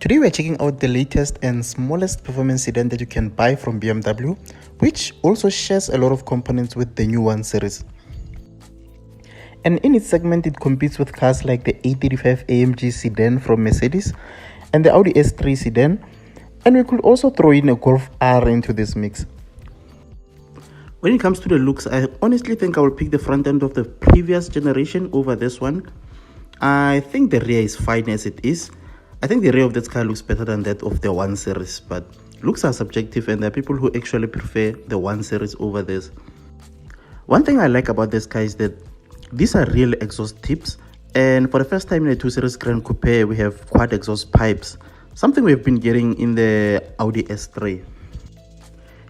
Today we're checking out the latest and smallest performance sedan that you can buy from BMW, which also shares a lot of components with the new 1 Series. And in its segment, it competes with cars like the A35 AMG sedan from Mercedes and the Audi S3 sedan, and we could also throw in a Golf R into this mix. When it comes to the looks, I honestly think I will pick the front end of the previous generation over this one. I think the rear is fine as it is. I think the rear of this car looks better than that of the 1 Series, but looks are subjective and there are people who actually prefer the 1 Series over this. One thing I like about this car is that these are real exhaust tips, and for the first time in a 2 Series Gran Coupe we have quad exhaust pipes, something we've been getting in the Audi S3.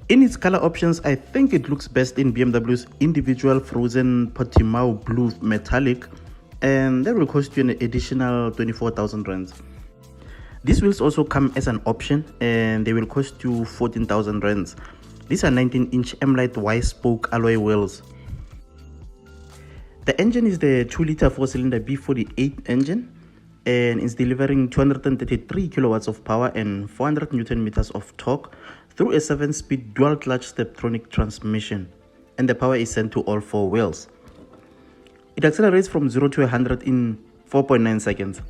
In its color options, I think it looks best in BMW's individual frozen Portimao blue metallic, and that will cost you an additional 24,000 rands. These wheels also come as an option and they will cost you 14,000 rands. These are 19-inch M-Lite Y-spoke alloy wheels. The engine is the 2-liter 4-cylinder B48 engine, and it's delivering 233 kilowatts of power and 400 newton meters of torque through a 7-speed dual-clutch Steptronic transmission, and the power is sent to all 4 wheels. It accelerates from 0 to 100 in 4.9 seconds.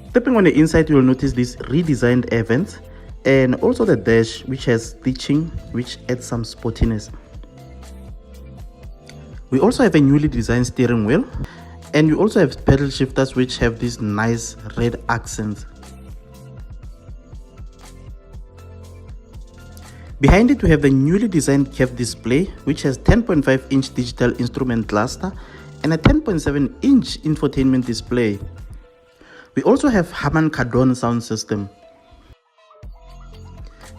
Stepping on the inside, you will notice these redesigned air vents and also the dash, which has stitching which adds some sportiness. We also have a newly designed steering wheel, and we also have pedal shifters which have these nice red accents. Behind it we have the newly designed curved display which has 10.5-inch digital instrument cluster and a 10.7-inch infotainment display. We also have Harman Kardon sound system.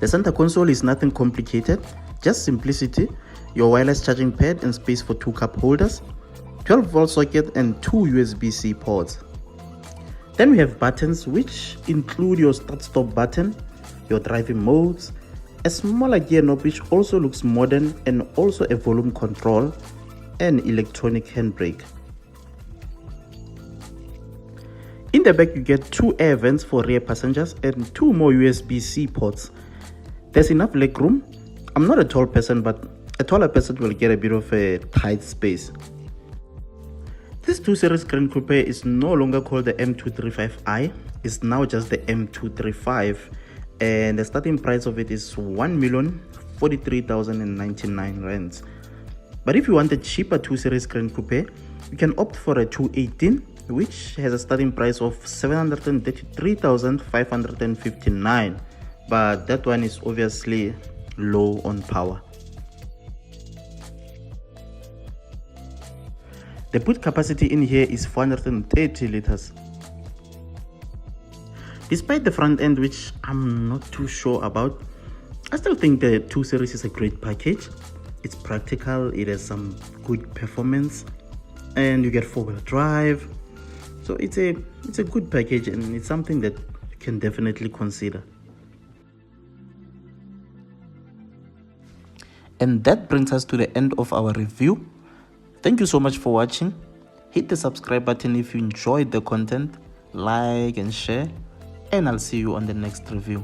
The center console is nothing complicated, just simplicity, your wireless charging pad and space for 2 cup holders, 12-volt socket and 2 USB-C ports. Then we have buttons which include your start-stop button, your driving modes, a smaller gear knob which also looks modern, and also a volume control and electronic handbrake. In the back you get 2 air vents for rear passengers and 2 more USB-C ports. There's enough leg room. I'm not a tall person, but a taller person will get a bit of a tight space. This 2 Series Gran Coupe is no longer called the M235i, it's now just the M235, and the starting price of it is 1,043,099 rands. But if you want a cheaper 2 Series Gran Coupe, you can opt for a 218, which has a starting price of 733,559, but that one is obviously low on power. The boot capacity in here is 430 liters. Despite the front end, which I'm not too sure about, I still think the 2 Series is a great package. It's practical, it has some good performance, and you get 4-wheel drive. So it's a good package, and it's something that you can definitely consider. And that brings us to the end of our review. Thank you so much for watching. Hit the subscribe button if you enjoyed the content, like and share, and I'll see you on the next review.